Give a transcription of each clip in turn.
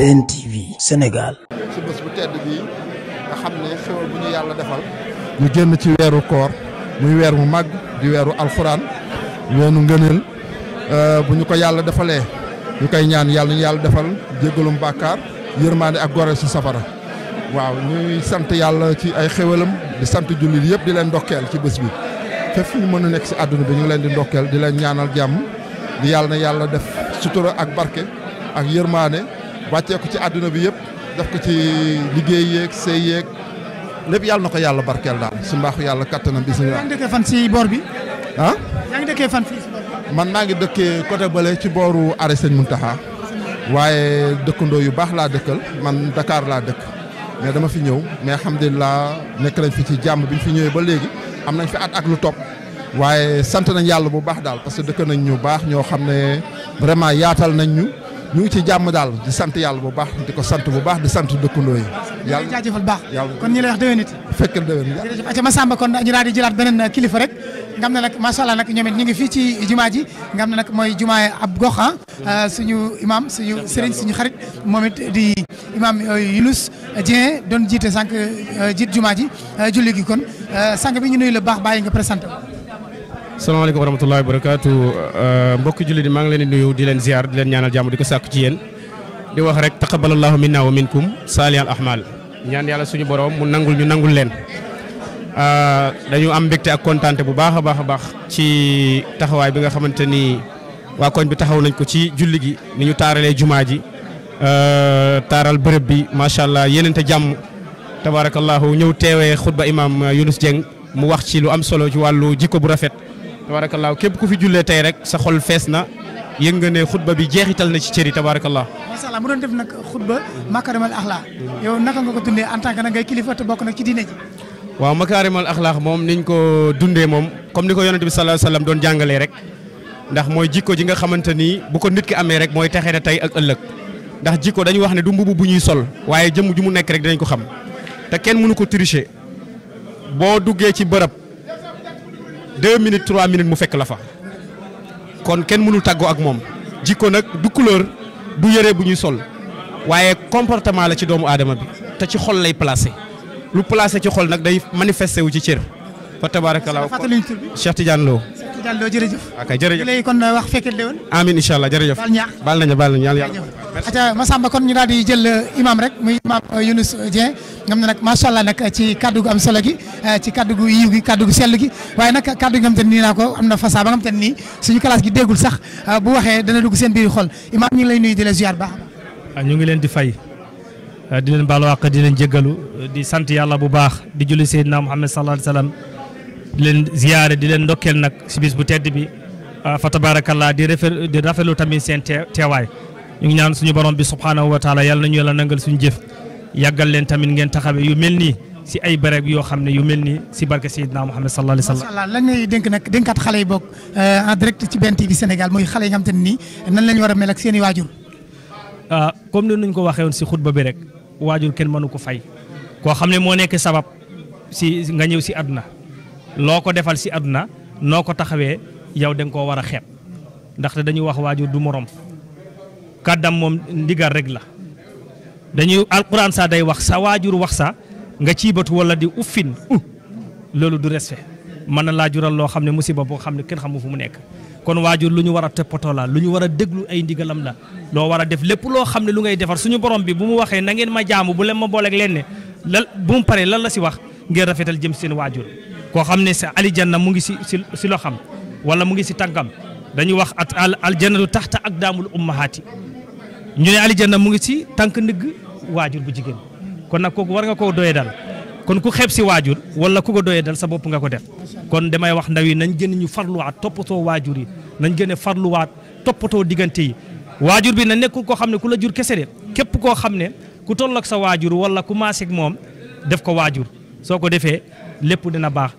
TNTV Sénégal. ci bés bu tedd bii nga xam ne xéwal bu ñu yàlla defal. ñu génn ci weeru koor muy weer mu màgg di weeru alxuraan yoonu ngëneel bu ñu ko yàlla defalee ñu koy ñaan yàlla ñu yàlla defal jéggalum bàkkaar yërmaande ak gore ci safara. waaw ñuy sant yàlla ci ay xéwalam di sant jullit yëpp di leen ndokkeel ci bés bi fépp fu ñu mën a nekk ci àdduna bi ñu ngi leen di ndokkeel di leen ñaanal jàmm di yàlla na yàlla def sutura ak barke ak yërmaande wàccee ko ci àdduna bi yëpp def ko ci liggéey yeeg sëy yeeg lépp yàlla na ko yàlla barkeel daal si mbaaxu yàlla kattanam bisimilah. yaa ngi dëkkee fan si boor bi. ah. yaa ngi dëkkee fan fii si boor bi. man maa ngi dëkkee côté bële ci booru arrêt Sëñ Muntaxa waaye dëkkandoo yu baax laa dëkkal man Dakar laa dëkk mais dama fi ñëw mais alhamdulilah nekk nañ fi ci jàmm bi ñu fi ñëwee ba léegi am nañ fi at ak lu topp waaye sant nañ yàlla bu baax daal parce que dëkk nañ ñu baax ñoo xam ne vraiment yaatal nañ ñu ngi ci jàmm daal di sant yàlla bu baax di ko sant bu baax di sant dëkkandoo yi. yàlla jaajëfal baax yàlla kon ñu lay wax déwéniti. fekkal déwén. jërëjëf Aca Massamba kon ñu daal di jëlaat beneen kilifa rek nga xam ne nag macha allah nag ñoom it ñu ngi fii ci jumaa ji nga xam ne nag mooy jumaa ab gox suñu imam suñu sëriñ suñu xarit moom it di imam Younous Dieng doon jiite sànq jiit jumaa ji julli gi kon sànq bi ñu nuyu la baax bàyyi nga présenté. salaamaaleykum wa rahmatullahi wa barakaatu mbokki julli di maa ngi leen di nuyu di leen ziar di leen ñaanal jàmm di ko sàkku ci yéen di wax rek taqabbalallahu minna wa minkum saalihal ahmal ñaan yàlla suñu borom mu nangul ñu nangul leen dañu am mbégte ak kontaante bu baax a baax ci taxawaay bi nga xamante ni waa koñ bi taxaw nañ ko ci julli gi ni ñu taaralee jumaa ji taaral bërëb bi macha allah yéenante jàmm tabarakallahu ñëw teewee xutba imam Younous Dieng mu wax ci lu am solo ci wàllu jikko bu rafet tabarakallahu képp ku fi jullee tey rek sa xol fees na yëg nga ne xutba bi jeexital na ci cëri tabarakallah. macha allah mu doon def nag xutba makarimal axlaa yow naka nga ko dundee en tant que nag ngay kilifa te bokk nag ci diine ji. waaw makarimal axlaa moom niñ ko dundee moom comme ni ko yonent bi sallallahu alayhi wasallam doon jàngalee rek ndax mooy jikko ji nga xamante ni bu ko nit ki amee rek mooy texee na tey ak ëllëg ndax jikko dañu wax ne du mbubu bu ñuy sol waaye jëmm ju mu nekk rek dinañ ko xam te kenn mënu ko tricher boo duggee ci bërëb 2 minutes 3 minutes mu fekk la fa kon kenn mënul tàggoo ak moom jikko nag du couleur du yëre bu ñuy sol waaye comportement la ci doomu aadama bi te ci xol lay placé lu placé ci xol nag day manifesté wu ci cër fa tabarakallah Cheikh Tidiane Lo. Cheikh Tidiane Lo jërëjëf. ok jërëjëf léegi kon wax fekkee déwén. amiin incha allah jërëjëf. baal nañu yàlla. Aca Massamba kon ñu daal di jël imam rek muy imam Younous Dieng ngam ne nag macha allah nag ci kaddu gu am solo gi ci kaddu gu yiw gi kaddu gu sell gi waaye nag kaddu gi nga xam te nii naa ko am na fasaa ba nga xam te nii suñu classe gi déggul sax bu waxee dana dugg seen biir xol imam ñu ngi lay nuyu di la ziar baax a ñu ngi leen di fay di leen baalu àq di leen jéggalu di sant yàlla bu baax di julli Seydina Muhammad sallallahu alayhi wa sallam di leen ziyaare di leen ndokkeel nag si bis bu tedd bi fa tabarakallah di rafetlu tamit seen teewaay ñu ngi ñaan suñu borom bi subhanahu wa taala yàlla nañu yàlla nangal suñu jëf yàggal leen tamit ngeen taxawee yu mel nii si ay bërëb yoo xam ne yu mel nii si barke Seydina Muhammad sallallahu alayhi wa sallam. macha allah lan ngay dénk nag dénkaat xale yi bokk en direct ci BNTV Sénégal mooy xale yi nga xam te ne nii nan lañ war a mel ak seen i waajur. comme ni ñu ko waxee woon si xutba bi rek waajur kenn mënu ko fay koo xam ne moo nekk sabab si nga ñëw si àdduna loo ko defal si àdduna noo ko taxawee yow da nga koo war a xeeb ndaxte dañuy wax waajur du morom kàddam moom ndigal rek la dañuy alquran sa day wax sa waajur wax sa nga ciibatu wala di uffin loolu du respect mën na laa jural loo xam ne musiba boo xam ne kenn xamu fu mu nekk kon waajur lu ñu war a toppatoo la lu ñu war a déglu ay ndigalam la loo war a def lépp loo xam ne lu ngay defar suñu borom bi bu mu waxee na ngeen ma jaamu bu leen ma booleeg leen ne lan bu mu paree lan la si wax ngeen rafetal jëm seen waajur koo xam ne sa alijanna mu ngi si loo xam wala mu ngi si tànkam dañuy wax at aljannatu taxta aqdaamul ummahaati ñu ne alijanna mu ngi si tànk ndigg waajur bu jigéen kon nag kooku war nga koo doyee dal kon ku xeeb si waajur wala ku ko doyee dal sa bopp nga ko def kon damay wax ndaw yi nañ gën ñu farluwaat toppatoo waajur yi nañ gën a farluwaat toppatoo diggante yi waajur bi na nekkul koo xam ne ku la jur kese de képp koo xam ne ku toll ak sa waajur wala ku maaseeg moom def ko waajur soo ko defee lépp dina baax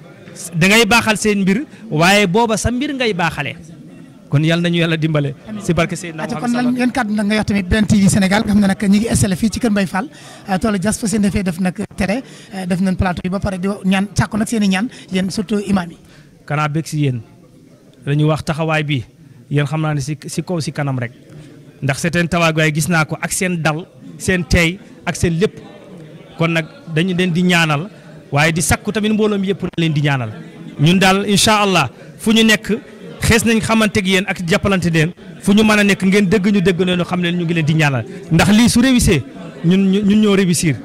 da ngay baaxal seen mbir waaye booba sa mbir ngay baaxalee kon yàlla nañu yàlla dimbale si barke Seydina Muhammad kon lan ngeen kàddu nag nga wax tamit BNTV Sénégal nga xam ne nag ñi ngi installé fii ci Kër Mbaye Fall toolu jas fa seen defee def nag tere def nañ plateau yi ba pare di ñaan sàkku nag seen i ñaan yéen surtout imam yi kanaa bég si yéen dañuy wax taxawaay bi yéen xam naa ne si kaw si kanam rek ndax seen taxawaay gis naa ko ak seen dal seen teey ak seen lépp kon nag dañu leen di ñaanal waaye di sakku tamit mbooloo mi yëpp na leen di ñaanal ñun daal incha allah fu ñu nekk xees nañ xamante ak yéen ak jàppalante leen fu ñu mën a nekk ngeen dëgg ñu dëgg noonu xam ne ñu ngi leen di ñaanal ndax lii su réussir ñun ñoo réussir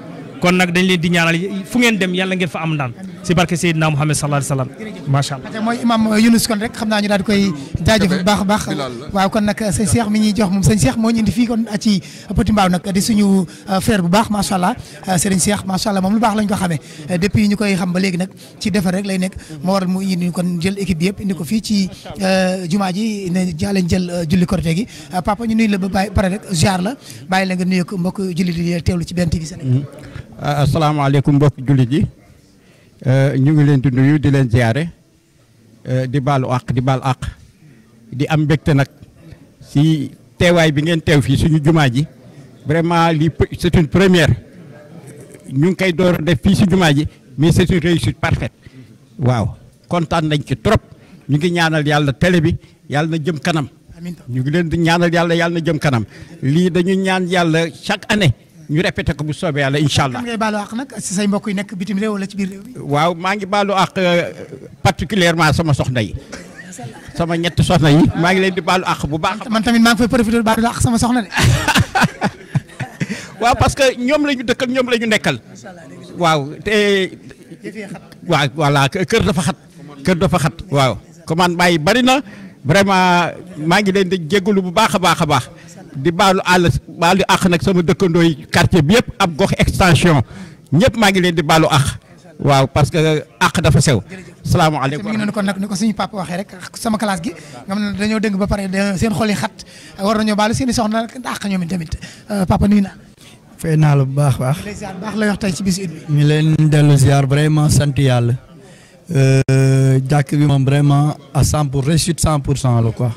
kon nag dañ leen di ñaanal fu ngeen dem yàlla ngeen fa am ndaan si barke Seydina Muhammad sallallahu alayhi wa sallam macha allah. mooy imam Younous kon rek xam naa ñu daal di koy jaajëfal bu baax a baax waaw kon nag sëñ Cheikh mi ñuy jox moom sëñ Cheikh moo ñu indi fii kon ci Petit Mbao nag di suñu frère bu baax macha allah Serigne Cheikh macha allah moom lu baax lañ ko xamee depuis ñu koy xam ba léegi nag ci defar rek lay nekk moo waral mu indi kon jël équipe bi yëpp indi ko fii ci jumaa ji ne leen jël julli korité gi papa ñu nuyu la ba bàyyi pare rek ziar la bàyyi la nga nuyu ko mbokk jullit yi teewlu ci benn TV Sénégal. asalaamaaleykum mbokk jullit yi ñu ngi leen di nuyu di leen ziare di baalu àq di baal àq di am mbégte nag si teewaay bi ngeen teew fii suñu jumaa ji vraiment lii c'est une première ñu ngi koy door a def fii si jumaa ji mais c'est une réussite parfaite waaw kontaan nañ ci trop ñu ngi ñaanal yàlla télé bi yàlla na jëm kanam ñu ngi leen di ñaanal yàlla na jëm kanam lii dañu ñaan yàlla chaque année. ñu répété ko bu soobee yàlla incha allah. ngay baalu àq nag si say mbokk yi nekk bitim réew wala ci biir réew mi. waaw maa ngi baalu àq particulièrement sama soxna yi sama ñetti soxna yi maa ngi leen di baalu àq bu baax. man tamit maa ngi fay profité baalu àq sama soxna de. waaw parce que ñoom la ñu dëkkal ñoom la ñu nekkal. waaw te. waaw voilà kër dafa xat. kër dafa xat waaw commandement yi bari na vraiment maa ngi leen di jégalu bu baax a baax a baax. di baalu àq nag sama dëkkandoo yi quartier bi yëpp ab gox extension ñëpp maa ngi leen di baalu àq waaw parce que àq dafa sew. salaamaaleykum mi ngi noonu kon nag ni ko suñu papa waxee rek sama classe gi nga xam ne dañoo dëng ba pare seen xol yi xat war nañoo baalu seen i soxna àq ñoom tamit papa nuyu naa. fay naa la bu baax baax. baax la wax tey ci bisu it bi. ñu leen dellu ziar vraiment sant yàlla jàkk bi moom vraiment à 100% la quoi.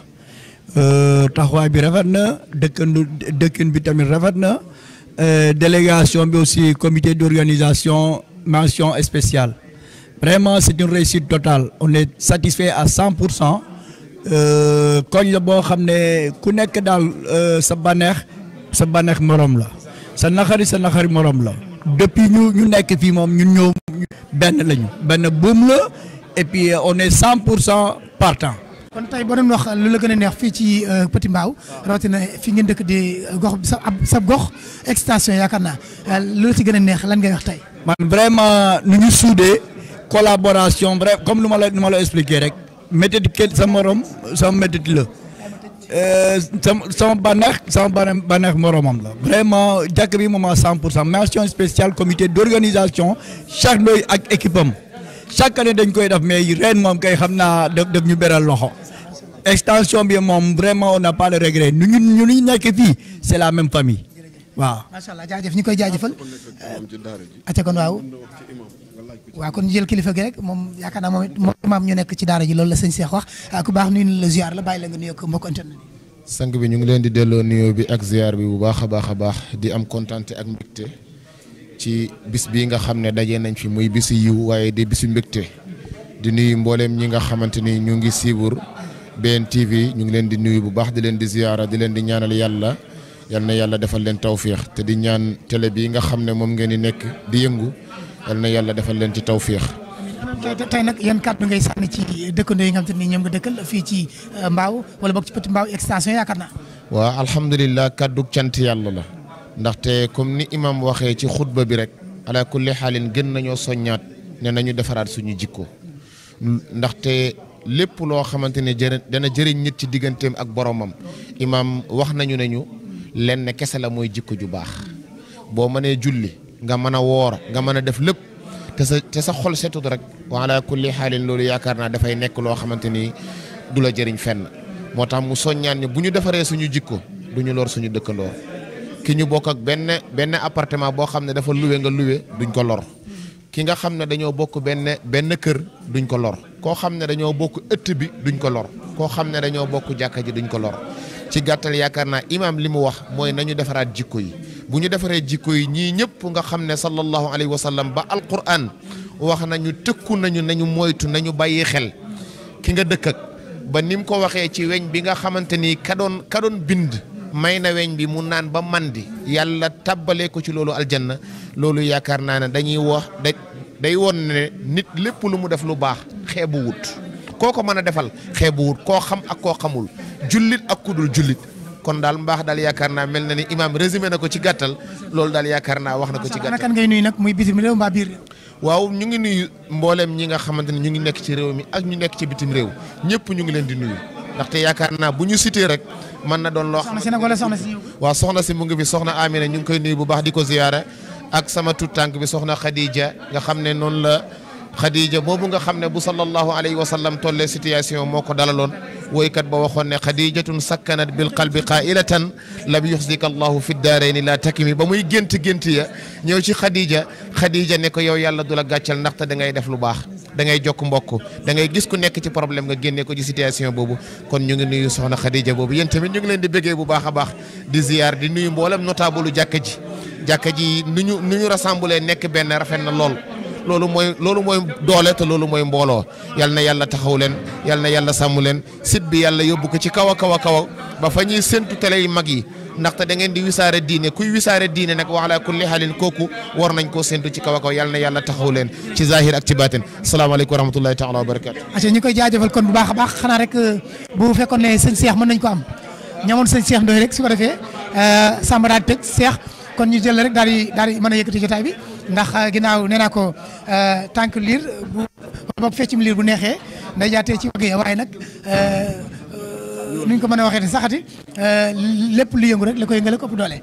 taxawaay bi rafet na dëkkin bi tamit rafet na délégation bi aussi comité d'organisation mention spéciale vraiment c'est une réussite totale on est satisfait à 100% koñ la boo xam ne ku nekk daal sa bànneex morom la sa naxari morom la depuis ñu nekk fii moom ñun ñëw benn buum la et puis on est 100% partant. kon tey boo doon wax lu la gën a neex fii ci Petit Mbao rawatina fi ngeen dëkk di gox sa gox extension yaakaar naa lu la ci gën a neex lan ngay wax tey. man vraiment nu ñu suudee collaboration vrai comme lu ma la expliqué rek méthode kenn sa morom sama méthode la sama bànneex moromam la vraiment jàkk bi moom à 100% mention spéciale comité d'organisation chaque looy ak équipe am chaque année dañ koy def mais ren moom kay xam naa def ñu beral loxo extension bi moom vraiment on n'a pas de regret ñu nekk fii c'est la même famille waaw. macha allah jaajëf ñu koy jaajëfal. acca kon waaw kon jël kilifa gi rek moom yaakaar naa moom imaam ñu nekk ci daara ji loolu la sëñ Cheikh wax ku baax nuyu la ziar la bàyyi la nga nuyoo ko mbokk internet yi. sang bi ñu ngi leen di delloo nuyoo bi ak ziar bi bu baax a baax di am kontante ak mbégte ci bis bii nga xam ne daje nañ fi muy bisu yiw waaye di bisu mbégte di nuyu mbooleem ñi nga xamante ni ñu ngi suivre BNTV ñu ngi leen di nuyu bu baax di leen di ziara di leen di ñaanal yàlla yal na yàlla defal leen tawfiix te di ñaan télé bii nga xam ne moom ngeen di nekk di yëngu yal na yàlla defal leen ci tawfiix. tey nag yan kàddu ngay sànni ci dëkkandoo yi nga xam te ni ñoom nga dëkkal fii ci Mbao wala boog ci Petit Mbao extension yaakaar naa. waaw alhamdulilah kàddu cant yàlla la. ndaxte comme ni imam waxee ci xutba bi rek ala kulli xaalin gën nañoo soññaat ne nañu defaraat suñu jikko ndaxte lépp loo xamante ne dana jëriñ nit ci digganteem ak boromam imam wax nañu ne ñu lenn kese la mooy jikko ju baax boo mënee julli nga mën a woor nga mën a def lépp te sa xol setut rek wa ala kulli xaalin loolu yaakaar naa dafay nekk loo xamante ni du la jëriñ fenn moo tax mu soññaan ñu bu ñu defaree suñu jikko du ñu lor suñu dëkkandoo ki ñu bokk ak benn appartement boo xam ne dafa luwe nga luwe duñ ko lor ki nga xam ne dañoo bokk benn kër duñ ko lor koo xam ne dañoo bokk ëtt bi duñ ko lor koo xam ne dañoo bokk jàkka ji duñ ko lor ci gàttal yaakaar naa imaam li mu wax mooy nañu defaraat jikko yi bu ñu defaree jikko yi ñii ñëpp nga xam ne sallallahu alayhi wa sallam ba alquran wax nañu tëkku nañu moytu nañu bàyyi xel ki nga dëkk ak ba ni mu ko waxee ci weñ bi nga xamante ni ka doon bind may na weñ bi mu naan ba mandi yàlla tàbbalee ko ci loolu aljanna loolu yaakaar naa ne dañuy wax day woon ne nit lépp lu mu def lu baax xeebu wut koo ko mën a defal xeebu wut koo xam ak koo xamul jullit ak kudul jullit kon daal mbaax daal yaakaar naa mel na ni imaam résumé na ko ci gàttal loolu daal yaakaar naa wax na ko ci gàttal. kan ngay nuyu nag muy bitim réew mbaa biir réew. waaw ñu ngi nuyu mboolem ñi nga xamante ne ñu ngi nekk ci réew mi ak ñu nekk ci bitim réew ñëpp ñu ngi leen di nuyu ndaxte yaakaar naa bu ñu cité rek mën na doon loo xam. soxna si nag wala soxna si. waaw soxna si mu ngi fi soxna Amina ñu ngi koy nuyu bu baax di ko ziyaara ak sama tout tànk bi soxna Khadija nga xam ne noonu la Khadija boobu nga xam ne bu sallallahu alayhi wa sallam tollee situation moo ko dalaloon woykat ba waxoon ne Khadijatun sakkanat bil qalbi qailatan lam yuxzika allahu fi daarayni la takimi ba muy gént ya ñëw ci Khadija ne ko yow yàlla du la gàccal ndaxte da ngay def lu baax da ngay jokk mbokk da ngay gis ku nekk ci problème nga génne ko ci situation boobu kon ñu ngi nuyu soxna Khadija boobu yéen tamit ñu ngi leen di bëggee bu baax a baax di ziyaar di nuyu mboolem notable jàkka ji nu ñu rassemblé nekk benn rafet na lool loolu mooy doole te loolu mooy mbooloo yal na yàlla taxaw leen yal na yàlla sàmm leen site bi yàlla yóbbu ko ci kaw a kaw ba fa ñuy séntu télé yu mag yi ndaxte da ngeen di wisaare diine kuy wisaare diine nag wa ala kulli halin kooku war nañ koo séntu ci kaw a kaw yal na yàlla taxaw leen ci zahir ak ci baatin asalaamaaleykum wa rahmatullahi taala wa barakatu aca ñu koy jaajëfal kon bu baax a baax xanaa rek bu fekkoon ne sëñ Cheikh mën nañ ko am ñamoon sëñ Cheikh Ndoye rek su ko defee Samba daal tëj Cheikh kon ñu jël rek daal di mën a yëkkati jotaay bi ndax ginnaaw nee naa ko tànk liir bu boog feccum liir bu neexee nday jaatee ci wagg ya waaye nag nuñ ko mën a waxee te saxati lépp lu yëngu rek la ko yëngale ko ëpp doole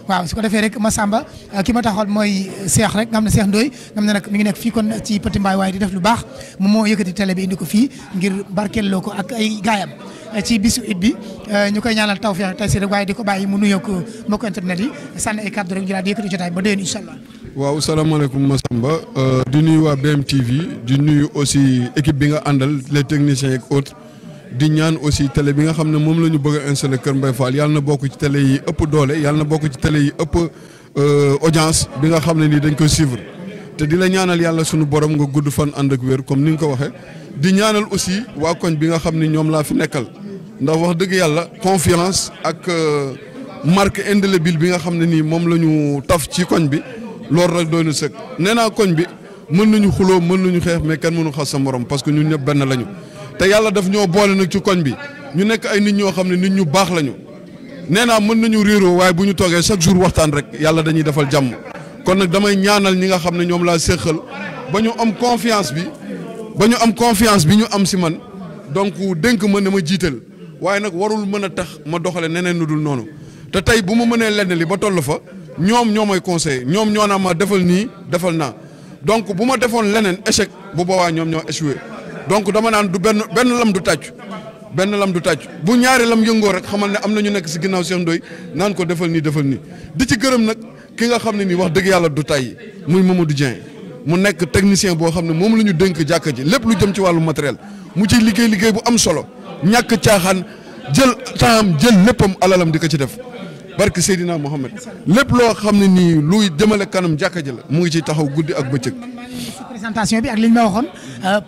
waaw su ko defee rek Massamba ki ma taxawal mooy Cheikh rek nga xam ne Cheikh Ndoye nga xam ne nag mi ngi nekk fii kon ci Petit Mbaye waaye di def lu baax moom moo yëkkati télé bi indi ko fii ngir barkeeloo ko ak ay gaayam ci bisu it bi ñu koy ñaanal tawfeex tey si rek waaye di ko bàyyi mu nuyoo ko mbokk internet yi sànni ay kàddu rek ñu daal di yëkkati jotaay ba déwén incha allah. waaw salaamaaleykum Massamba di nuyu waa BMTV di nuyu aussi équipe bi nga àndal les techniciens ak autres di ñaan aussi télé bi nga xam ne moom la ñu bëgg a installé Kër Mbaye Fall yàlla na bokk ci télé yi ëpp doole yàlla na bokk ci télé yi ëpp audience bi nga xam ne nii dañ koy suivre te di la ñaanal yàlla sunu borom nga gudd fan ànd ak wér comme ni nga ko waxee di ñaanal aussi waa koñ bi nga xam ne ñoom laa fi nekkal ndax wax dëgg yàlla confiance ak marque indélébile bi nga xam ne nii moom la ñu taf ci koñ bi loolu rek doy na sëkk nee naa koñ bi mën nañu xuloo mën nañu xeex mais kenn mënu xas sa morom parce que ñun ñëpp benn lañu te yàlla daf ñoo boole nag ci koñ bi ñu nekk ay nit ñoo xam ne nit ñu baax lañu nee naa mën nañu réeroo waaye bu ñu toogee chaque jour waxtaan rek yàlla dañuy defal jàmm kon nag damay ñaanal ñi nga xam ne ñoom laa séqal ba ñu am confiance bi ñu am si man donc dénk ma ne ma jiital waaye nag warul mën a tax ma doxale neneen nu dul noonu te tey bu ma mënee lenn li ba toll fa ñoom ñoo may conseillé ñoom ñoo naa ma defal nii defal naa donc bu ma defoon leneen échec bu boobaa ñoom ñoo échoué donc dama naan du benn lam du tàcc bu ñaari lam yëngoo rek xamal ne am na ñu nekk si ginnaaw Cheikh Ndoye naan ko defal nii di ci gërëm nag ki nga xam ne nii wax dëgg yàlla du tay muy Mamadou Dieng mu nekk technicien boo xam ne moom la ñu dénk jàkka ji lépp lu jëm ci wàllu matériel mu ciy liggéey bu am solo ñàkk caaxaan jël temps jël léppam alalam di ko ci def barke Seydina Mohamed lépp loo xam ne nii luy jëmale kanam jàkka ji la mu ngi ciy taxaw guddi ak bëccëg. présentation bi ak li ñu ma waxoon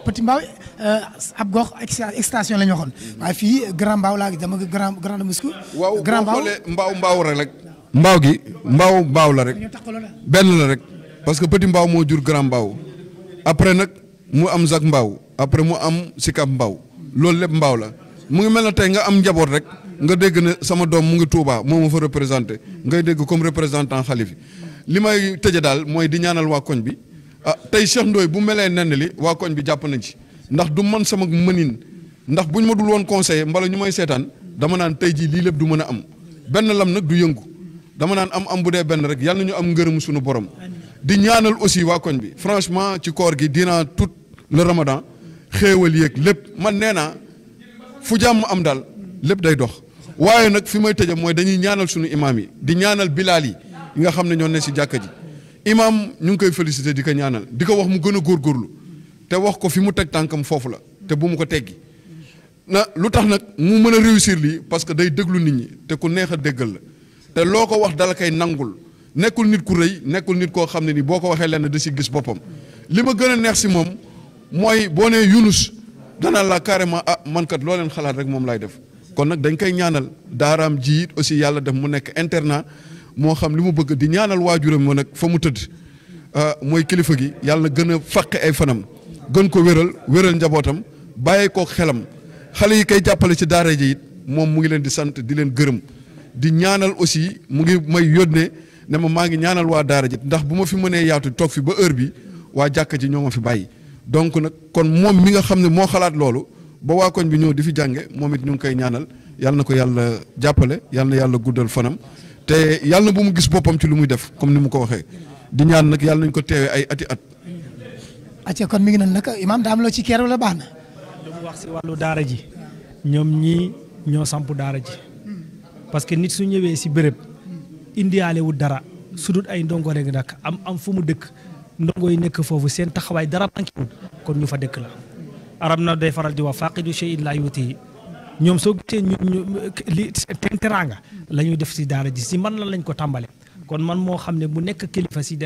Petit Mbaye ab gox extension la ñu waxoon waaye fii Grand Mbao laa gis dama Grand Moscou. waaw boo xoolee mbaaw rek. mbaaw gi mbaaw la rek benn la rek parce que Petit Mbao moo jur Grand Mbao après nag mu am Zac Mbao après mu am Sicap Mbao loolu lépp mbaaw la mu ngi mel na tey nga am njaboot rek nga dégg ne sama doom mu ngi Touba moo ma fa représenté ngay dégg comme représentant xalifi li may tëje daal mooy di ñaanal waa koñ bi tey Cheikh Ndoye bu melee nenn li waa koñ bi jàpp nañ ci ndax du man sama mënin ndax buñ ma dul woon conseiller mbala ñu may seetaan dama naan tey jii lii lépp du mën a am benn lam nag du yëngu dama naan am bu dee benn rek yàlla na ñu am ngërëm suñu borom di ñaanal aussi waa koñ bi franchement ci koor gi dinaa tout le ramadan xéewal yéeg lépp man nee naa fu jàmm am daal lépp day dox waaye nag fi may tëjee mooy dañuy ñaanal suñu imaam yi di ñaanal bilaal yi nga xam ne ñoo ne si jàkka ji imaam ñu ngi koy félicité di ko ñaanal di ko wax mu gën a góorgóorlu te wax ko fi mu teg tànkam foofu la te bu mu ko teggi na lu tax nag mu mën a réussir lii parce que day déglu nit ñi te ku neex a déggal la te loo ko wax dala koy nangul nekkul nit ku rëy nekkul nit koo xam ne ni boo ko waxee lenn da si gis boppam li ma gën a neex si moom mooy boo nee Yunus danaa la carrément man kat loo leen xalaat rek moom laay def kon nag dañ koy ñaanal daaraam ji aussi yàlla def mu nekk internat moo xam li mu bëgg di ñaanal waajuram moo nag fa mu tëdd mooy kilifa gi yàlla na gën a faqe ay fanam gën ko wéral njabootam bàyyee ko xelam xale yi koy jàppale ci daara ji it moom mu ngi leen di sant di leen gërëm di ñaanal aussi mu ngi may yónnee ne ma maa ngi ñaanal waa daara ji ndax bu ma fi mënee yaatu toog fi ba heure bi waa jàkka ji ñoo ma fi bàyyi donc nag kon moom mi nga xam ne moo xalaat loolu ba waa koñ bi ñëw di fi jànge moom it ñu ngi koy ñaanal yàlla na ko yàlla jàppale yàlla na yàlla guddal fanam te yàlla na bu mu gis boppam ci lu muy def comme ni mu ko waxee di ñaan nag yàlla nañ ko teewee ay ati at. acca kon mi ngi noonu nag imaam daa am loo ci keer wala baax na. lu mu wax si wàllu daara ji ñoom ñii ñoo samp daara ji parce que nit su ñëwee si béréb indiaale wu dara su dul ay ndongo rek nag am fu mu dëkk ndongo yi nekk foofu seen taxawaay dara manqué wul kon ñu fa dëkk la. arab na day faral di wax faqidu shay'in laa yu'tihi ñoom soo gisee ñu li teraanga la ñuy def si daara ji si man lañ ko tàmbale kon man moo xam ne bu nekk kilifa si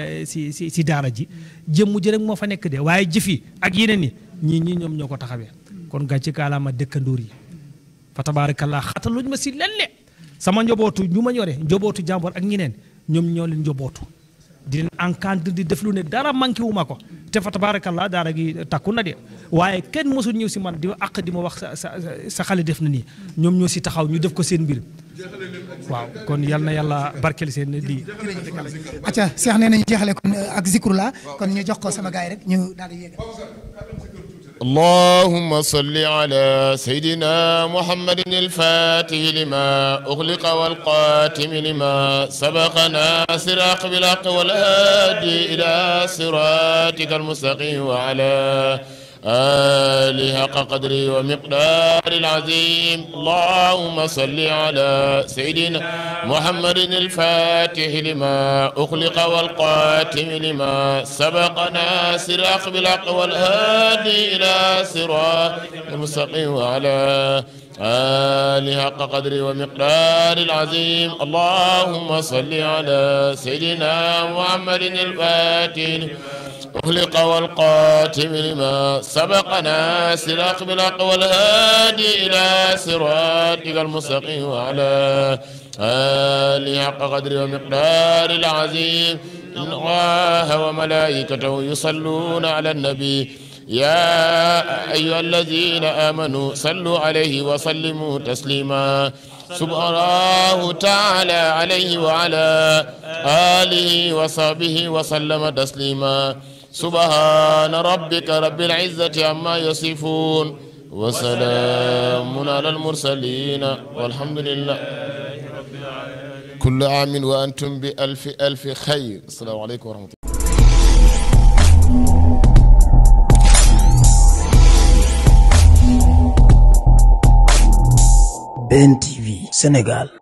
daara ji jëmm ji rek moo fa nekk de waaye jëfi ak yeneen ñii ñoom ñoo ko taxawee kon gàcce kaalaama dëkkandoor yi fa tabarakallah xataluñ ma si lenn sama njobootu ñu ma ñore njobootu jàmbor ak ñeneen ñoom ñoo leen njobootu di leen encadre di def lu ne dara manqué wu ma ko te fa tabarakallah daara gi takku na de waaye kenn mosul ñëw si man di àq di ma wax sa xale def na nii ñoom ñoo si taxaw ñu def ko seen mbir waaw kon yal na yàlla barkeel seen lii. acca Cheikh nee nañu jeexale kon ak zikrullah kon ñu jox ko sama gaay rek ñu daal di yéeg. اللهم صل على سيدنا محمد الفاتح لما أغلق والقاتم لما سبق ناصر بالحق والهادي إلى صراطك المستقيم وعلى آله حق قدره ومقدار العظيم اللهم صل على سيدنا محمد الفاتح لما أخلق والقاتم لما سبق ناصر بالحق والهادي إلى صراط المستقيم وعلى آله حق قدره ومقدار العظيم اللهم صل على سيدنا محمد الفاتح أخلق والقاتم لما سبق ناصر بالحق والهادي إلى صراطك المستقيم وعلى آله حق قدره ومقدار العظيم إن الله وملائكته يصلون على النبي يا أيها الذين آمنوا صلوا عليه وسلموا تسليما سبحان الله تعالى عليه وعلى آله وصحبه وسلم تسليما سبحان ربك رب العزة عما يصفون وسلام على المرسلين والحمد لله كل عام وأنتم بألف ألف خير السلام عليكم ورحمة الله. BNTV Sénégal.